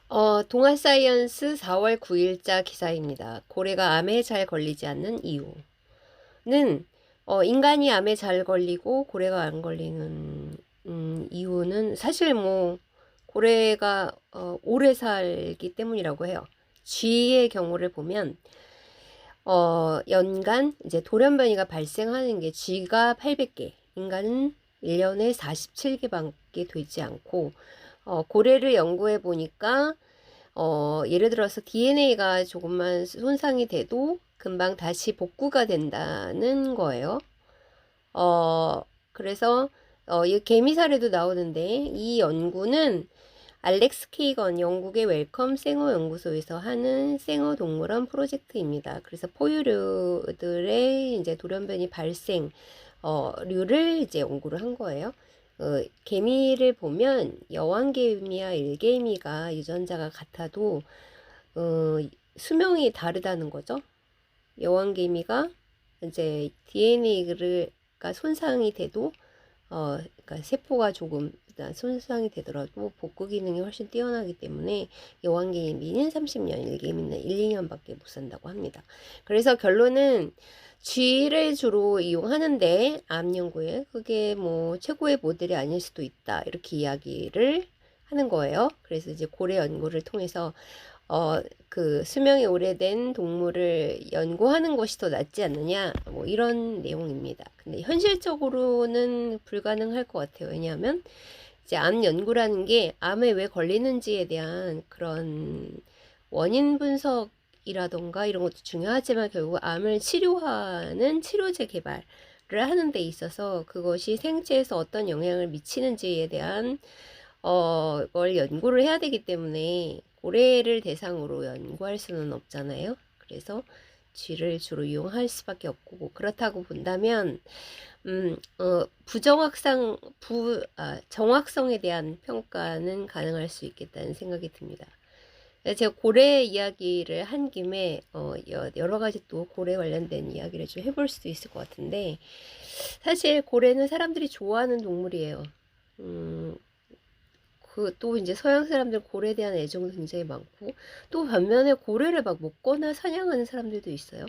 동아사이언스 4월 9일자 기사입니다. 고래가 암에 잘 걸리지 않는 이유는 인간이 암에 잘 걸리고 고래가 안 걸리는 이유는 사실 뭐 고래가 오래 살기 때문이라고 해요. 쥐의 경우를 보면 연간 이제 돌연변이가 발생하는 게 쥐가 800개, 인간은 1년에 47개밖에 되지 않고 고래를 연구해 보니까 예를 들어서 DNA가 조금만 손상이 돼도 금방 다시 복구가 된다는 거예요. 그래서 이 개미 사례도 나오는데 이 연구는 알렉스 케이건 영국의 웰컴 생어 연구소에서 하는 생어 동물원 프로젝트입니다. 그래서 포유류들의 이제 돌연변이 발생 류를 이제 연구를 한 거예요. 개미를 보면 여왕개미와 일개미가 유전자가 같아도 수명이 다르다는 거죠. 여왕개미가 이제 DNA가 손상이 돼도 그러니까 세포가 조금 손상이 되더라도 복구 기능이 훨씬 뛰어나기 때문에 여왕개미는 30년, 일개미는 1, 2년밖에 못 산다고 합니다. 그래서 결론은 쥐를 주로 이용하는데 암 연구에 그게 뭐 최고의 모델이 아닐 수도 있다 이렇게 이야기를 하는 거예요. 그래서 이제 고래 연구를 통해서 그 수명이 오래된 동물을 연구하는 것이 더 낫지 않느냐 뭐 이런 내용입니다. 근데 현실적으로는 불가능할 것 같아요. 왜냐하면 이제 암 연구라는 게 암에 왜 걸리는지에 대한 그런 원인 분석이라던가 이런 것도 중요하지만 결국 암을 치료하는 치료제 개발을 하는 데 있어서 그것이 생체에서 어떤 영향을 미치는지에 대한 뭘 연구를 해야 되기 때문에 고래를 대상으로 연구할 수는 없잖아요. 그래서 쥐를 주로 이용할 수밖에 없고 뭐 그렇다고 본다면 정확성에 대한 평가는 가능할 수 있겠다는 생각이 듭니다. 제가 고래 이야기를 한 김에 여러 가지 또 고래 관련된 이야기를 좀 해볼 수도 있을 것 같은데 사실 고래는 사람들이 좋아하는 동물이에요. 또 이제 서양 사람들 고래에 대한 애정도 굉장히 많고 또 반면에 고래를 막 먹거나 사냥하는 사람들도 있어요.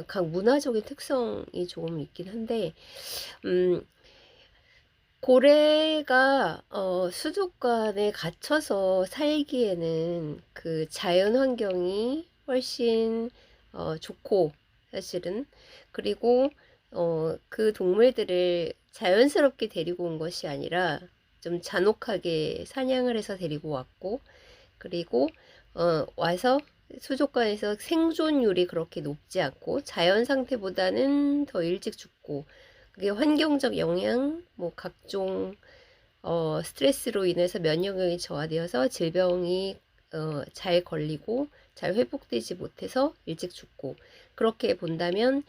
각 문화적인 특성이 조금 있긴 한데 고래가 수족관에 갇혀서 살기에는 그 자연 환경이 훨씬 좋고 사실은 그리고 그 동물들을 자연스럽게 데리고 온 것이 아니라 좀 잔혹하게 사냥을 해서 데리고 왔고 그리고 와서 수족관에서 생존율이 그렇게 높지 않고 자연 상태보다는 더 일찍 죽고 그게 환경적 영향, 뭐 각종 스트레스로 인해서 면역력이 저하되어서 질병이 잘 걸리고 잘 회복되지 못해서 일찍 죽고 그렇게 본다면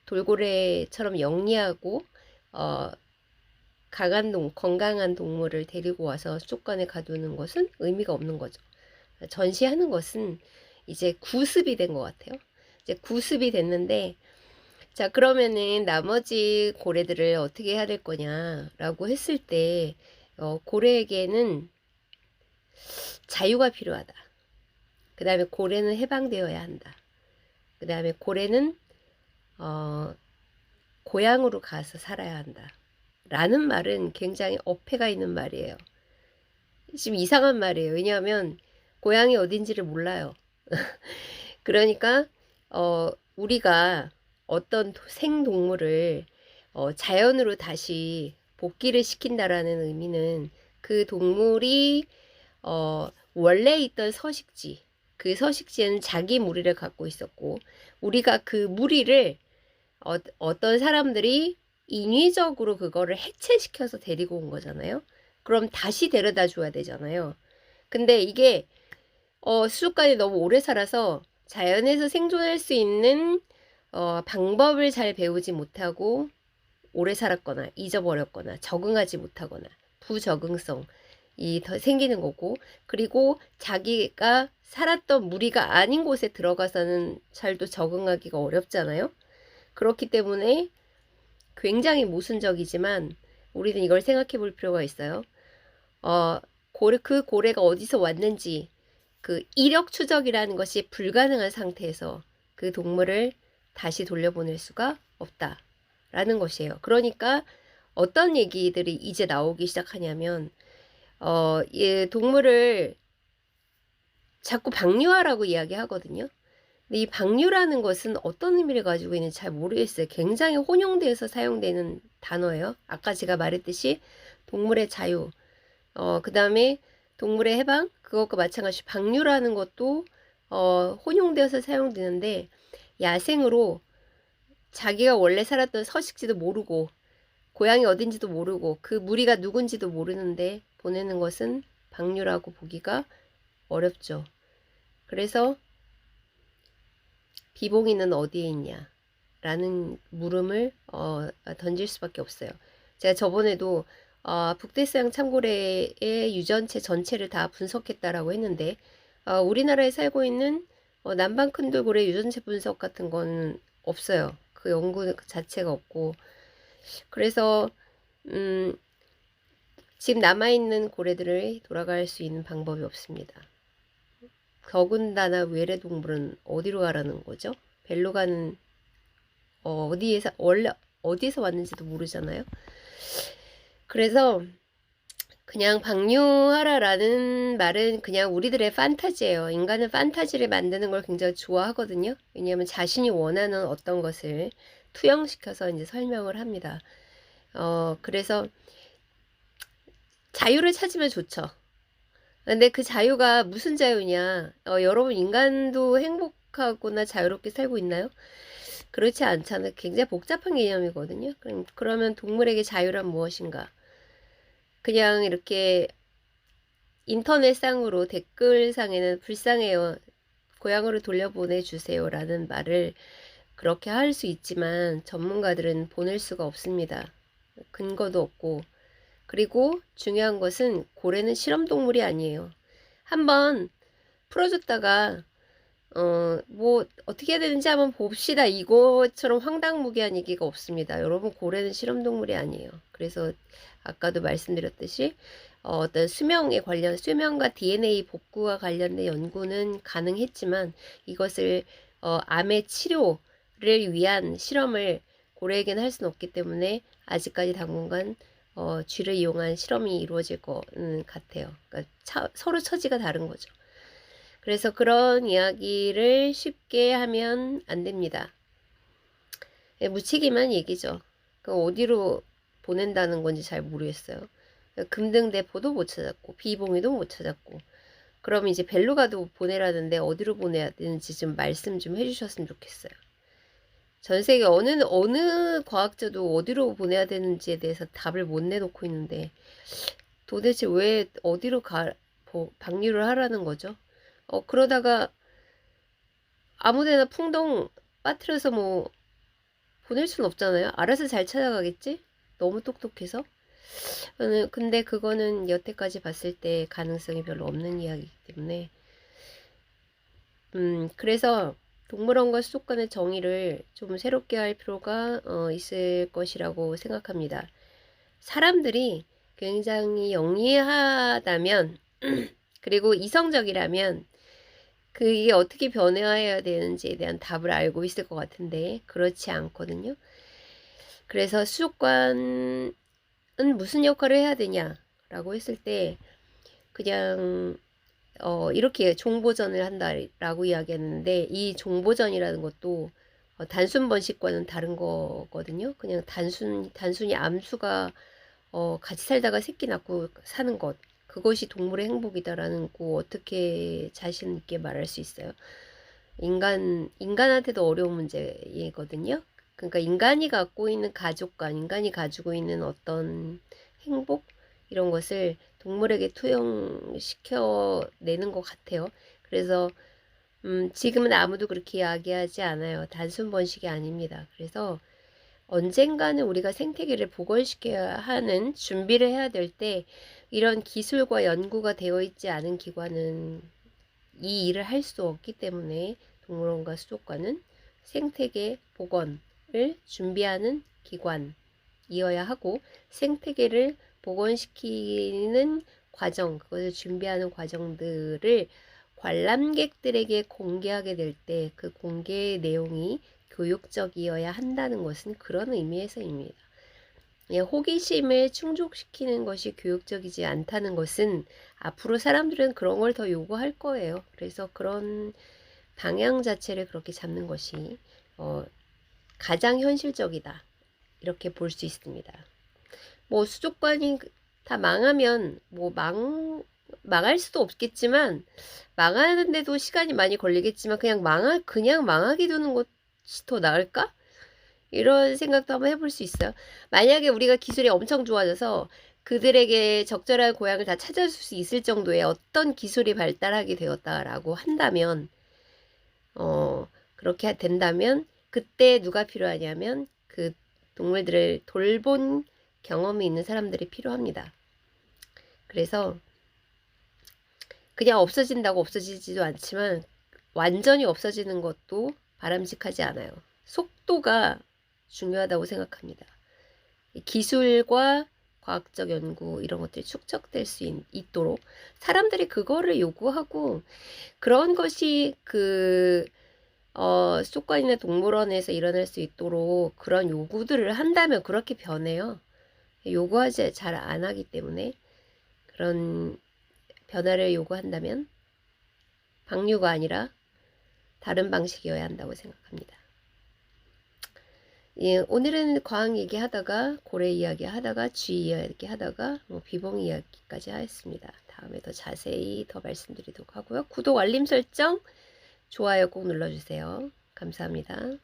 돌고래처럼 영리하고 건강한 동물을 데리고 와서 수족관에 가두는 것은 의미가 없는 거죠. 전시하는 것은 이제 구습이 된 것 같아요. 이제 구습이 됐는데 자, 그러면은 나머지 고래들을 어떻게 해야 될 거냐라고 했을 때, 고래에게는 자유가 필요하다. 그 다음에 고래는 해방되어야 한다. 그 다음에 고래는, 고향으로 가서 살아야 한다. 라는 말은 굉장히 어폐가 있는 말이에요. 지금 이상한 말이에요. 왜냐하면 고향이 어딘지를 몰라요. 그러니까, 우리가 어떤 생동물을 자연으로 다시 복귀를 시킨다라는 의미는 그 동물이 원래 있던 서식지, 그 서식지에는 자기 무리를 갖고 있었고 우리가 그 무리를 어떤 사람들이 인위적으로 그거를 해체시켜서 데리고 온 거잖아요. 그럼 다시 데려다 줘야 되잖아요. 근데 이게 수족관에 너무 오래 살아서 자연에서 생존할 수 있는 방법을 잘 배우지 못하고 오래 살았거나 잊어버렸거나 적응하지 못하거나 부적응성이 더 생기는 거고 그리고 자기가 살았던 무리가 아닌 곳에 들어가서는 잘도 적응하기가 어렵잖아요. 그렇기 때문에 굉장히 모순적이지만 우리는 이걸 생각해 볼 필요가 있어요. 그 고래가 어디서 왔는지 그 이력 추적이라는 것이 불가능한 상태에서 그 동물을 다시 돌려보낼 수가 없다라는 것이에요. 그러니까 어떤 얘기들이 이제 나오기 시작하냐면 이 동물을 자꾸 방류하라고 이야기하거든요. 근데 이 방류라는 것은 어떤 의미를 가지고 있는지 잘 모르겠어요. 굉장히 혼용돼서 사용되는 단어예요. 아까 제가 말했듯이 동물의 자유, 그 다음에 동물의 해방, 그것과 마찬가지 방류라는 것도 혼용되어서 사용되는데 야생으로 자기가 원래 살았던 서식지도 모르고 고향이 어딘지도 모르고 그 무리가 누군지도 모르는데 보내는 것은 방류라고 보기가 어렵죠. 그래서 비봉이는 어디에 있냐 라는 물음을 던질 수밖에 없어요. 제가 저번에도 북대서양 참고래의 유전체 전체를 다 분석했다라고 했는데 우리나라에 살고 있는 남방 큰돌고래 유전체 분석 같은 건 없어요. 그 연구 자체가 없고 그래서 지금 남아있는 고래들을 돌아갈 수 있는 방법이 없습니다. 더군다나 외래동물은 어디로 가라는 거죠? 벨로 가는 어디에서 원래 어디에서 왔는지도 모르잖아요. 그래서 그냥 방류하라라는 말은 그냥 우리들의 판타지예요. 인간은 판타지를 만드는 걸 굉장히 좋아하거든요. 왜냐하면 자신이 원하는 어떤 것을 투영시켜서 이제 설명을 합니다. 그래서 자유를 찾으면 좋죠. 근데 그 자유가 무슨 자유냐? 여러분 인간도 행복하거나 자유롭게 살고 있나요? 그렇지 않잖아요. 굉장히 복잡한 개념이거든요. 그러면 동물에게 자유란 무엇인가? 그냥 이렇게 인터넷상으로 댓글상에는 불쌍해요. 고향으로 돌려보내주세요. 라는 말을 그렇게 할 수 있지만 전문가들은 보낼 수가 없습니다. 근거도 없고. 그리고 중요한 것은 고래는 실험동물이 아니에요. 한번 풀어줬다가 뭐 어떻게 해야 되는지 한번 봅시다. 이것처럼 황당무계한 얘기가 없습니다. 여러분 고래는 실험동물이 아니에요. 그래서 아까도 말씀드렸듯이 어떤 수명과 DNA 복구와 관련된 연구는 가능했지만 이것을 암의 치료를 위한 실험을 고래에게는 할 수는 없기 때문에 아직까지 당분간 쥐를 이용한 실험이 이루어질 것 같아요. 그러니까 서로 처지가 다른 거죠. 그래서 그런 이야기를 쉽게 하면 안 됩니다. 무책임한 얘기죠. 어디로 보낸다는 건지 잘 모르겠어요. 금등대포도 못 찾았고 비봉이도 못 찾았고 그럼 이제 벨루가도 보내라는데 어디로 보내야 되는지 좀 말씀 좀 해주셨으면 좋겠어요. 전 세계 어느 과학자도 어디로 보내야 되는지에 대해서 답을 못 내놓고 있는데 도대체 왜 어디로 방류를 하라는 거죠? 그러다가 아무데나 풍덩 빠뜨려서 뭐 보낼 순 없잖아요. 알아서 잘 찾아가겠지? 너무 똑똑해서. 근데 그거는 여태까지 봤을 때 가능성이 별로 없는 이야기이기 때문에 그래서 동물원과 수족관의 정의를 좀 새롭게 할 필요가 있을 것이라고 생각합니다. 사람들이 굉장히 영리하다면 그리고 이성적이라면 그게 어떻게 변화해야 되는지에 대한 답을 알고 있을 것 같은데 그렇지 않거든요. 그래서 수족관은 무슨 역할을 해야 되냐라고 했을 때 그냥 이렇게 종보전을 한다라고 이야기했는데 이 종보전이라는 것도 단순 번식과는 다른 거거든요. 그냥 단순히 암수가 같이 살다가 새끼 낳고 사는 것 그것이 동물의 행복이다라는 거 어떻게 자신 있게 말할 수 있어요? 인간한테도 어려운 문제이거든요. 그러니까 인간이 갖고 있는 가족관, 인간이 가지고 있는 어떤 행복 이런 것을 동물에게 투영시켜내는 것 같아요. 그래서 지금은 아무도 그렇게 이야기하지 않아요. 단순 번식이 아닙니다. 그래서 언젠가는 우리가 생태계를 복원시켜야 하는 준비를 해야 될 때 이런 기술과 연구가 되어 있지 않은 기관은 이 일을 할 수 없기 때문에 동물원과 수족관은 생태계 복원을 준비하는 기관이어야 하고 생태계를 복원시키는 과정, 그것을 준비하는 과정들을 관람객들에게 공개하게 될 때 그 공개 내용이 교육적이어야 한다는 것은 그런 의미에서입니다. 호기심을 충족시키는 것이 교육적이지 않다는 것은 앞으로 사람들은 그런 걸 더 요구할 거예요. 그래서 그런 방향 자체를 그렇게 잡는 것이 가장 현실적이다. 이렇게 볼 수 있습니다. 뭐 수족관이 다 망하면 망할 수도 없겠지만 망하는데도 시간이 많이 걸리겠지만 그냥 망하게 두는 것이 더 나을까? 이런 생각도 한번 해볼 수 있어요. 만약에 우리가 기술이 엄청 좋아져서 그들에게 적절한 고향을 다 찾아줄 수 있을 정도의 어떤 기술이 발달하게 되었다라고 한다면, 그렇게 된다면, 그때 누가 필요하냐면 그 동물들을 돌본 경험이 있는 사람들이 필요합니다. 그래서 그냥 없어진다고 없어지지도 않지만 완전히 없어지는 것도 바람직하지 않아요. 속도가 중요하다고 생각합니다. 기술과 과학적 연구 이런 것들이 축적될 수 있도록 사람들이 그거를 요구하고 그런 것이 수족관이나 동물원에서 일어날 수 있도록 그런 요구들을 한다면 그렇게 변해요. 요구하지 잘 안 하기 때문에 그런 변화를 요구한다면 방류가 아니라 다른 방식이어야 한다고 생각합니다. 예, 오늘은 과학 얘기하다가 고래 이야기 하다가 쥐 이야기 하다가 비봉 이야기까지 하였습니다. 다음에 더 자세히 더 말씀드리도록 하고요. 구독, 알림 설정, 좋아요 꼭 눌러주세요. 감사합니다.